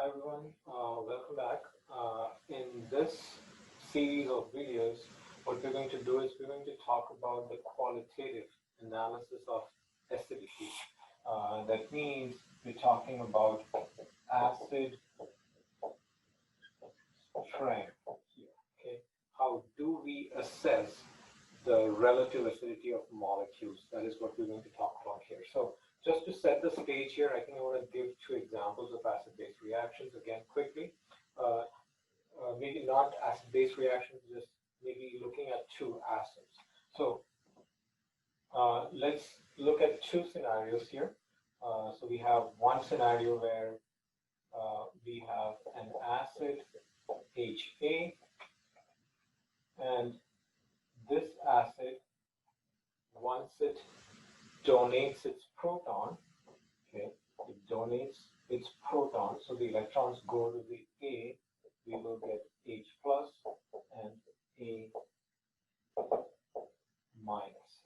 Hi everyone, welcome back. In this series of videos, what we're going to do is we're going to talk about the qualitative analysis of acidity. That means we're talking about acid strength here. Okay, how do we assess the relative acidity of molecules? That is what we're going to talk about here. So just to set the stage here, I think I want to give two examples of acid-base reactions again quickly. Maybe not acid-base reactions, just maybe looking at two acids. So let's look at two scenarios here. So we have one scenario where we have an acid HA, and this acid, once it donates its proton, okay, it donates its proton, so the electrons go to the A, we will get H plus and A minus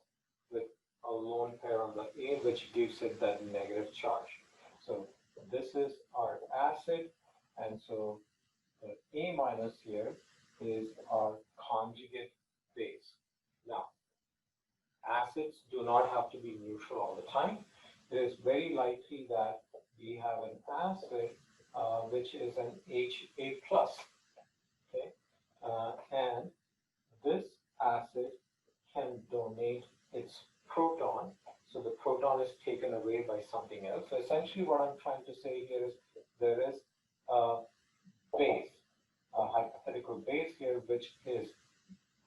with a lone pair on the A, which gives it that negative charge. So this is our acid, and so the A minus here is our conjugate base. Now, acids do not have to be neutral all the time. It is very likely that we have an acid which is an HA plus, okay, and this acid can donate its proton, so the proton is taken away by something else. So essentially what I'm trying to say here is there is a base, a hypothetical base here, which is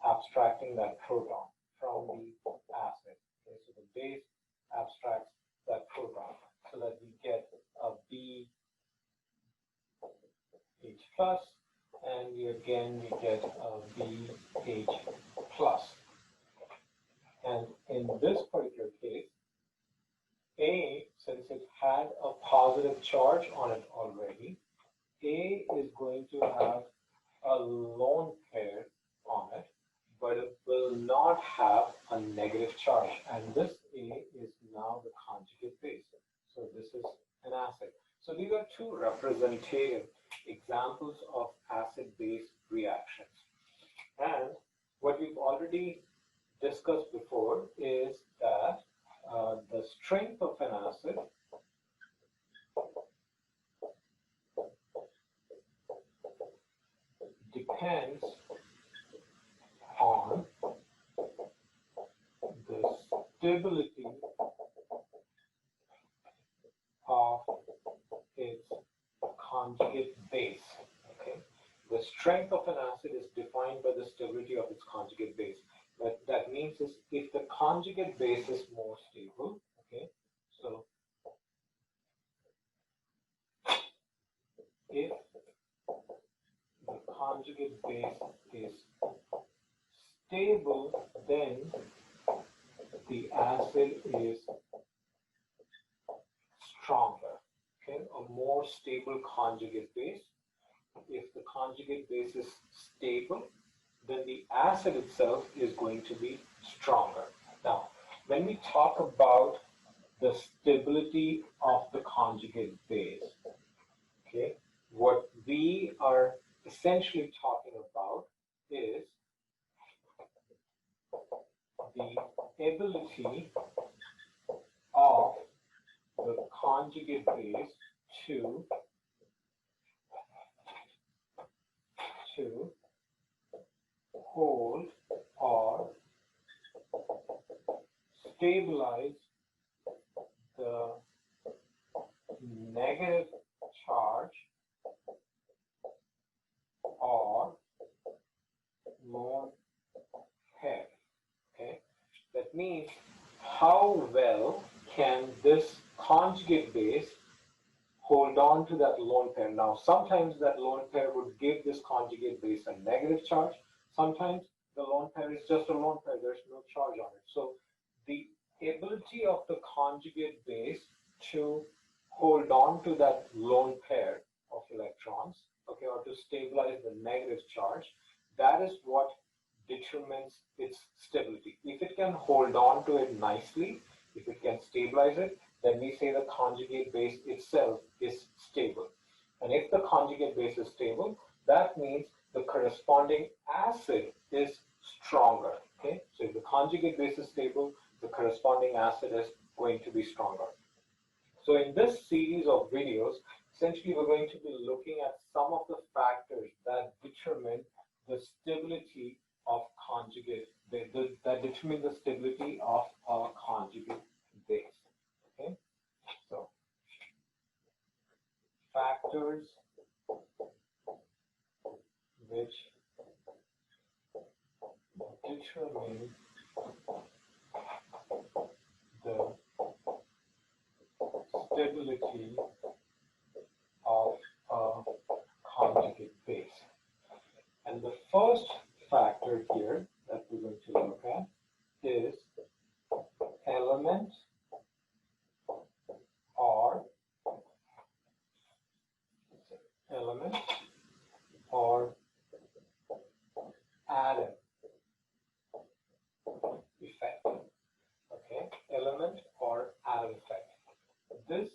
abstracting that proton from the acid. Okay, so the base abstracts that proton so that we get a BH plus, and we get a BH plus. And in this particular case, A, since it had a positive charge on it already, A is going to have a lone pair on it, but it will not have a negative charge. And this A is now the conjugate base. So this is an acid. So these are two representative examples of acid-base reactions. And what we've already discussed before is that the strength of an acid depends on the stability of its conjugate base. Okay, the strength of an acid is defined by the stability of its conjugate base. What that means is if the conjugate base is more stable, okay, so if the conjugate base is stable, then the acid is stronger. Okay, a more stable conjugate base. If the conjugate base is stable, then the acid itself is going to be stronger. Now, when we talk about the stability of the conjugate base, okay, what we are essentially talking about is the ability of the conjugate base to hold or stabilize the negative charge or lone pair. Okay, that means how well can this conjugate base hold on to that lone pair. Now, sometimes that lone pair would give this conjugate base a negative charge. Sometimes the lone pair is just a lone pair. There's no charge on it. So the ability of the conjugate base to hold on to that lone pair of electrons, okay, or to stabilize the negative charge, that is what determines its stability. If it can hold on to it nicely, if it can stabilize it, then we say the conjugate base itself is stable. And if the conjugate base is stable, that means the corresponding acid is stronger. Okay, so if the conjugate base is stable, the corresponding acid is going to be stronger. So in this series of videos, essentially we're going to be looking at some of the factors that determine the stability of conjugate, that determine the stability of a conjugate base. Okay, so factors which determine the stability of a conjugate base. And the first factor here that we're going to look at is element or atom effect. Okay, element or atom effect. This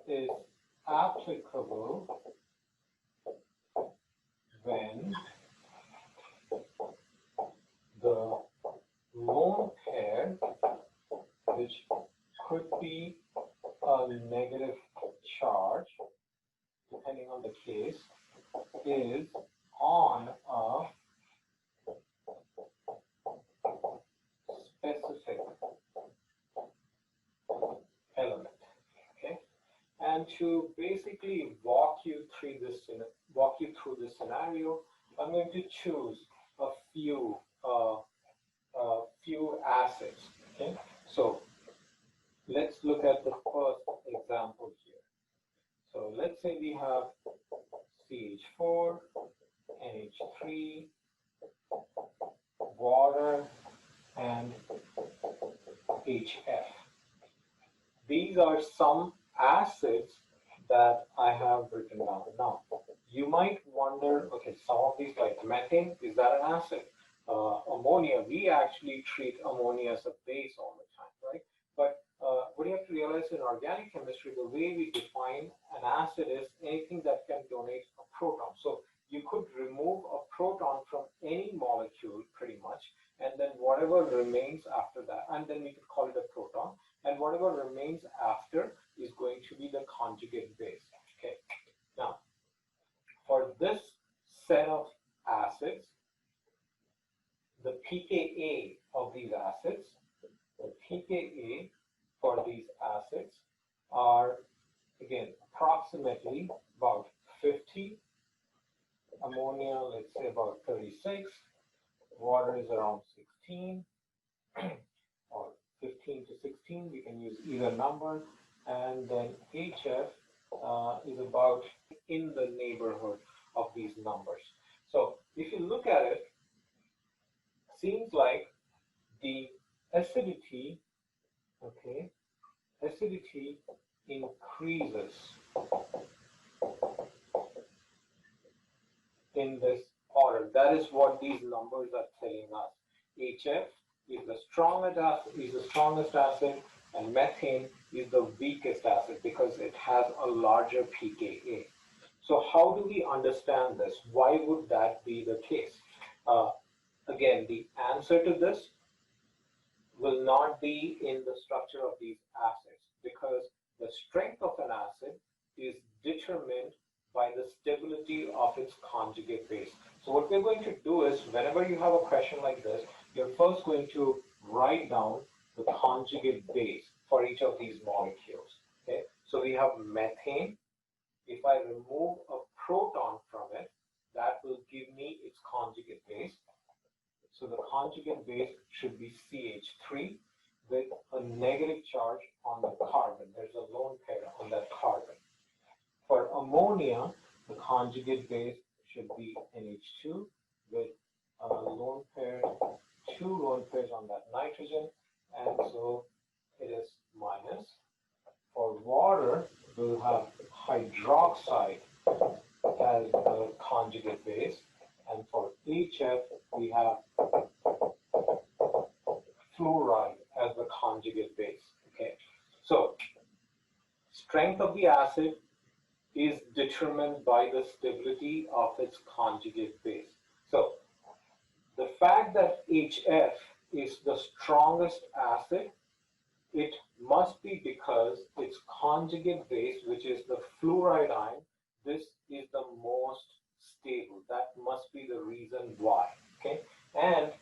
is applicable when the lone pair, which could be a negative charge, depending on the case, is on a specific element. Okay, and to basically walk you through this scenario, I'm going to choose a few acids. Okay, so let's look at the first example here. So let's say we have CH4, NH3, water, and HF. These are some acids that I have written down. Now, you might wonder, okay, some of these, like methane, is that an acid? Ammonia, we actually treat ammonia as a base all the time, right? But what you have to realize in organic chemistry, the way we define an acid is anything that can donate a proton. So you could remove a proton from any molecule pretty much, and then whatever remains after that, and then we could call it a proton, and whatever remains after is going to be the conjugate base. Okay. Now, for this set of acids, the pKa of these acids, the pKa for these acids are, again, approximately about 50, ammonia, let's say about 36, water is around 16, or 15 to 16, we can use either number, and then HF is about in the neighborhood of these numbers. So if you look at it, seems like the acidity, okay, acidity increases in this order. That is what these numbers are telling us. HF is the strongest acid, and methane is the weakest acid because it has a larger pKa. So how do we understand this? Why would that be the case? Again, the answer to this will not be in the structure of these acids, because the strength of an acid is determined by the stability of its conjugate base. So what we're going to do is, whenever you have a question like this, you're first going to write down the conjugate base for each of these molecules. Okay, so we have methane. If I remove a proton from it, that will give me its conjugate base. So the conjugate base should be CH3 with a negative charge on the carbon. There's a lone pair on that carbon. For ammonia, the conjugate base should be NH2 with a lone pair, two lone pairs on that nitrogen, and so it is minus. For water, we'll have hydroxide as the conjugate base, and for HF, we have fluoride as the conjugate base. Okay, so strength of the acid is determined by the stability of its conjugate base. So the fact that HF is the strongest acid, it must be because its conjugate base, which is the fluoride ion, this is the most stable. That must be the reason why. Okay, and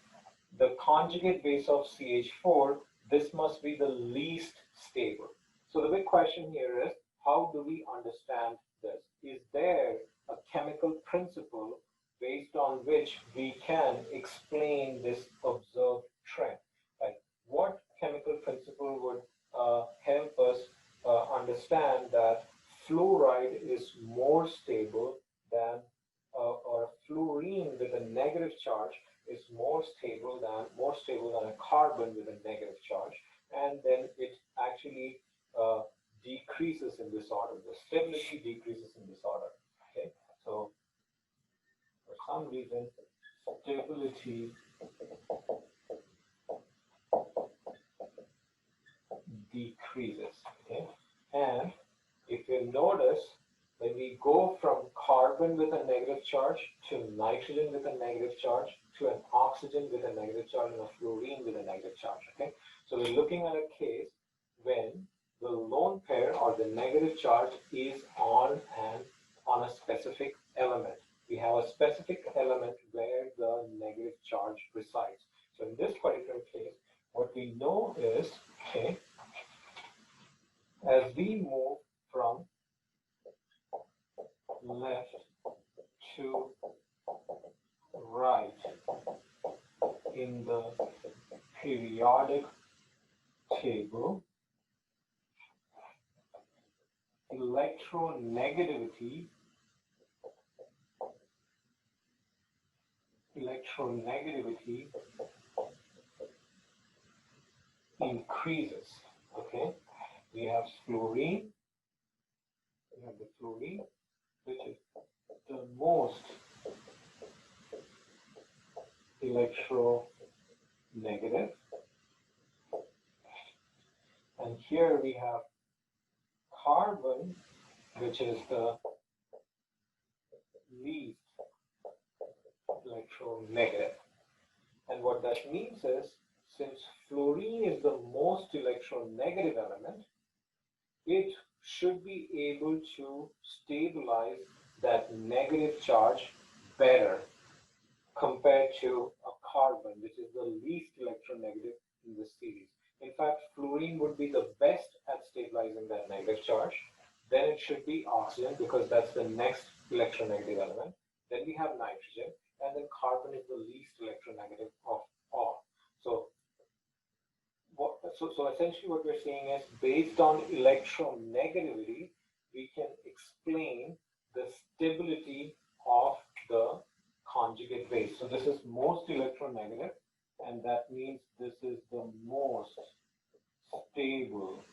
the conjugate base of CH4, this must be the least stable. So the big question here is, how do we understand this? Is there a chemical principle based on which we can explain this observed trend? Like, what chemical principle would help us understand that fluoride is more stable than or fluorine with a negative charge is more stable than a carbon with a negative charge, and then it actually decreases in this order. The stability decreases in this order. Okay, so for some reason, stability decreases. Okay, and if you notice, when we go from carbon with a negative charge to nitrogen with a negative charge to an oxygen with a negative charge and a fluorine with a negative charge. Okay, so we're looking at a case when the lone pair or the negative charge is on a specific element. We have a specific element where the negative charge resides. So in this particular case, what we know is, okay, as we move from left to right in the periodic table, electronegativity increases. Okay, we have fluorine, which is the most electronegative, and here we have carbon, which is the least electronegative. And what that means is, since fluorine is the most electronegative element, it should be able to stabilize that negative charge better compared to a carbon, which is the least electronegative in the series. In fact, fluorine would be the best at stabilizing that negative charge. Then it should be oxygen, because that's the next electronegative element. Then we have nitrogen, and then carbon is the least electronegative of all. So essentially what we're saying is, based on electronegativity, we can explain the stability of the conjugate base. So this is most electronegative, and that means this is the most stable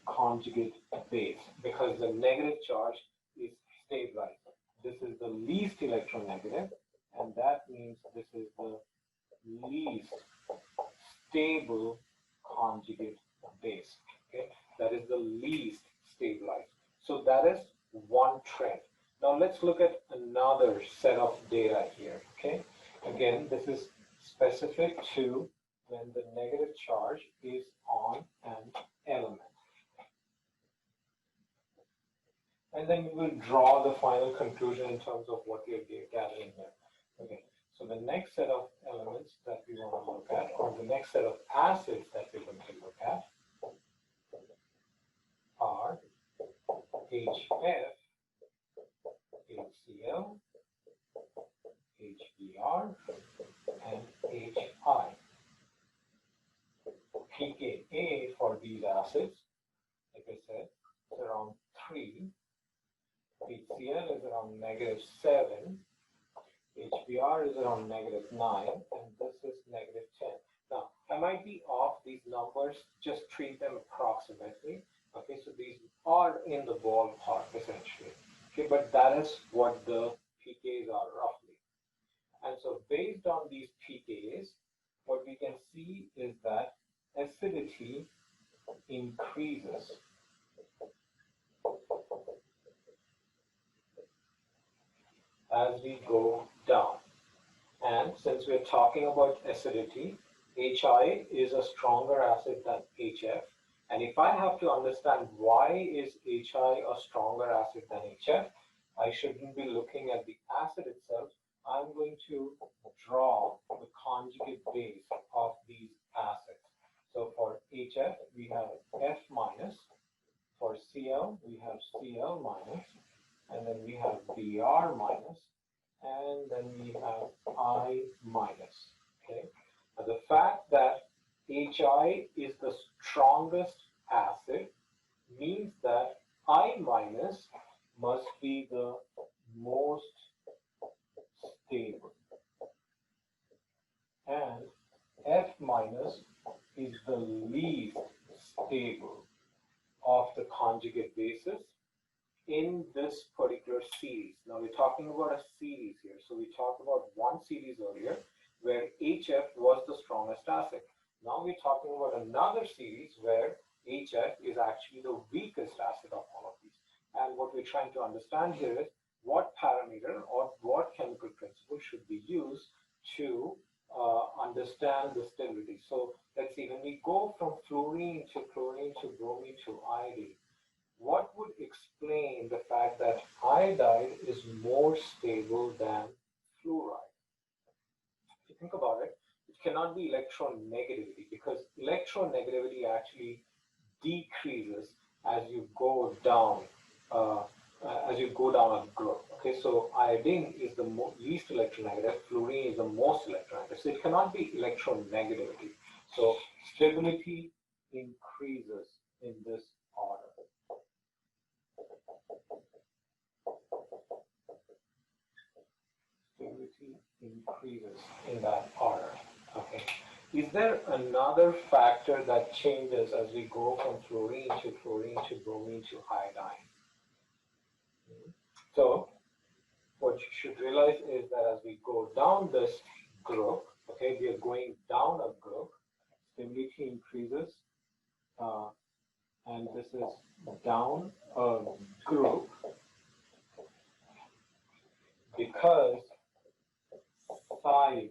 conjugate base, because the negative charge is stabilized. This is the least electronegative, and that means this is the least stable conjugate base. Okay, that is the least stabilized. So that is one trend. Now let's look at another set of data here. Okay, again, this is specific to when the negative charge is on an element. And then we will draw the final conclusion in terms of what we are gathering here. Okay, so the next set of elements that we want to look at, or the next set of acids that we're going to look at, are HF, HCl, HBr, and HI. pKa for these acids, like I said, is around 3. HCl is around -7. HBr is around -9, and this is -10. Now, I might be off these numbers, just treat them approximately. Okay, so these are in the ballpark essentially. Okay, but that is what the pKs are roughly. And so based on these pKs, what we can see is that acidity increases as we go down. And since we're talking about acidity, HI is a stronger acid than HF. And if I have to understand why is HI a stronger acid than HF, I shouldn't be looking at the acid itself. I'm going to draw the conjugate base of these acids. So for HF, we have F minus. For Cl, we have Cl minus. And then we have Br minus. And then we have I minus. Okay. Now the fact that HI is the strongest acid means that I minus must be the most stable, and F minus is the least stable of the conjugate bases in this particular series. Now we're talking about a series here. So we talked about one series earlier where HF was the strongest acid. Now we're talking about another series where HF is actually the weakest acid of all of these. And what we're trying to understand here is what parameter or what chemical principle should be used to understand the stability. So let's see, when we go from fluorine to chlorine to bromine to iodine, what would explain the fact that iodide is more stable than fluoride? If you think about it, it cannot be electronegativity, because electronegativity actually decreases as you go down uh, a group. Okay, so iodine is the least electronegative, fluorine is the most electronegative. So it cannot be electronegativity. So stability increases in this order. Stability increases in that order. Okay. Is there another factor that changes as we go from fluorine to bromine to iodine? So what you should realize is that as we go down this group, okay, we are going down a group, stability increases, and this is down a group because size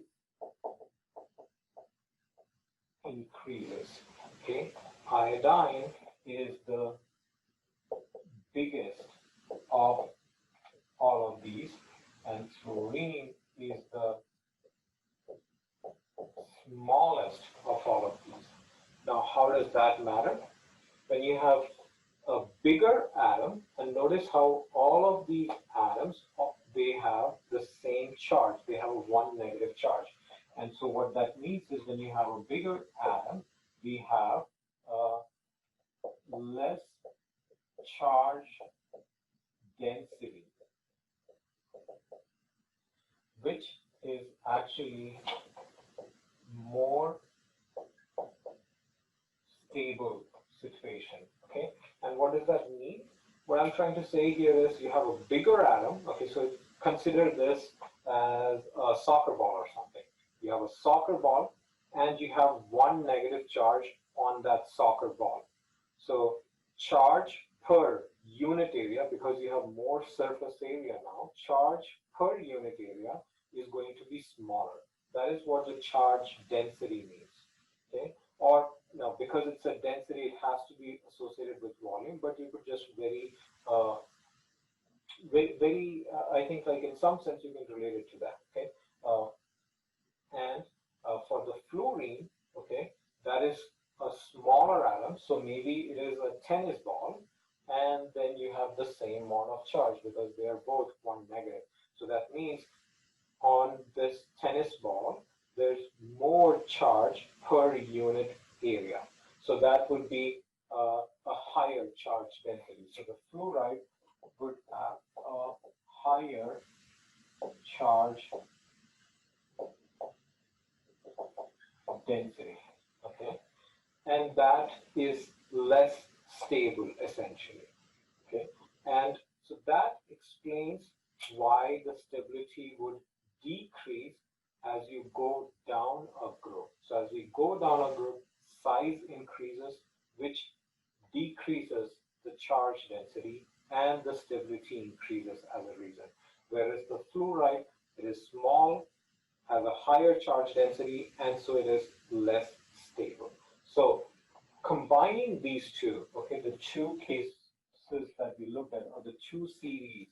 increases. Okay, iodine is the biggest of all of these, and fluorine is the smallest of all of these. Now, how does that matter? When you have a bigger atom, and notice how all of these atoms, they have the same charge. They have a one negative charge. And so what that means is when you have a bigger atom, we have less charge density, which is actually more stable situation. Okay, and what does that mean? What I'm trying to say here is you have a bigger atom. Okay, so consider this as a soccer ball or something. You have a soccer ball and you have one negative charge on that soccer ball. So charge per unit area, because you have more surface area now, charge per unit area is going to be smaller. That is what the charge density means. Okay, or no, because it's a density, it has to be associated with volume, but you could just I think like in some sense you can relate it to that. Okay, and for the fluorine, okay, that is a smaller atom, so maybe it is a tennis ball, and then you have the same amount of charge because they are both one negative. So that means on this tennis ball, there's more charge per unit area. So that would be a higher charge density. So the fluoride would have a higher charge density. Okay, and that is less stable essentially. Okay, and so that explains why the stability would decrease as you go down a group. So as we go down a group, size increases, which decreases the charge density, and the stability increases as a reason. whereas the fluoride, it is small, has a higher charge density, and so it is less stable. So combining these two, okay, the two cases that we looked at, or the two series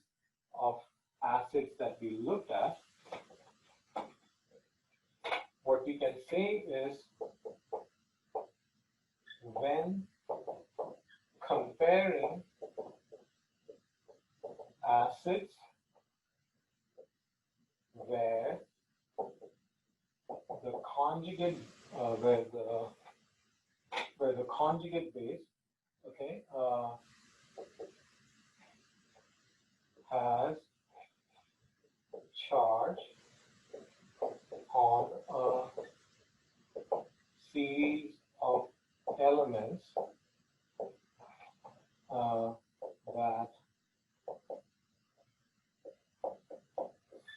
of acids that we looked at, what we can say is when comparing acids where the conjugate where the conjugate base, okay, has charge on a series of elements that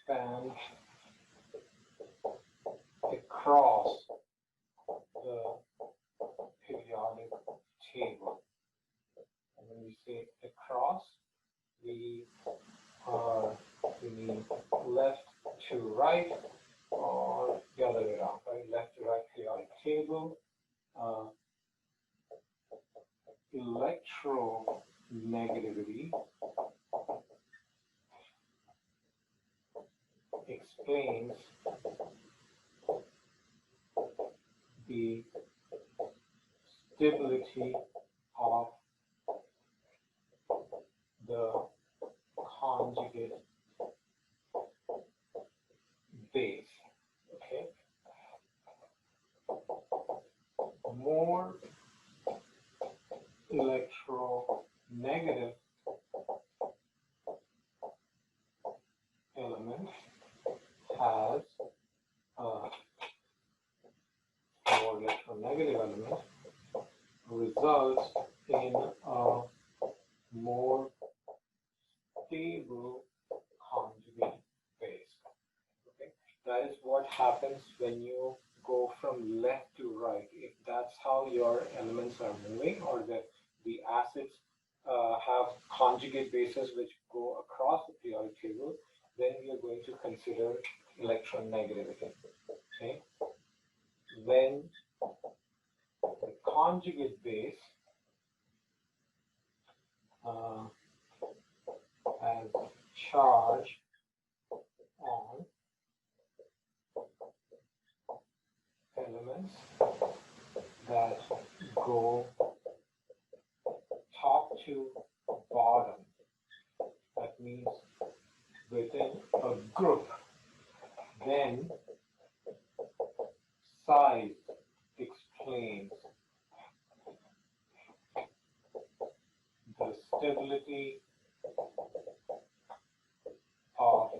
span across the periodic table. And when we say across, we mean left to right, or the other way around, right? Left to right periodic table. Electronegativity explains the stability of the conjugate base. Okay, more electronegative element has more electronegative element results in a more stable conjugate base. Okay, that is what happens when you go from left to right. If that's how your elements are moving, or the acids have conjugate bases which go across the periodic table, then we are going to consider electronegativity. Okay, when the conjugate base has charge on elements that go top to bottom. That means within a group, then size explains the stability of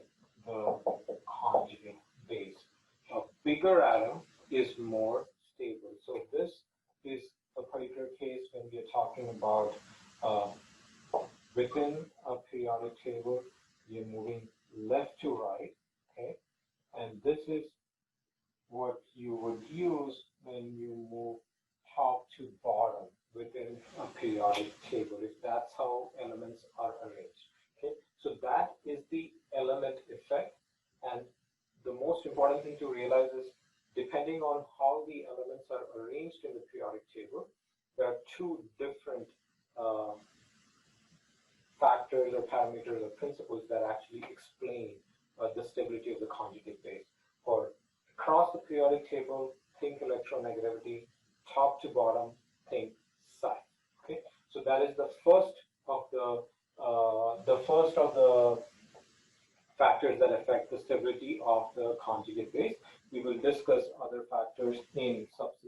the conjugate base. A bigger atom is more stable. So this is a particular case when we are talking about within a periodic table, you're moving left to right, okay? And this is what you would use when you move top to bottom within a periodic table, if that's how elements are arranged. Okay, so that is the element effect, and the most important thing to realize is depending on how the elements are arranged in the periodic table, there are two different factors or parameters or principles that actually explain the stability of the conjugate base. For across the periodic table, think electronegativity, top to bottom, think size. Okay, so that is the first of the factors that affect the stability of the conjugate base. We will discuss other factors in subsequent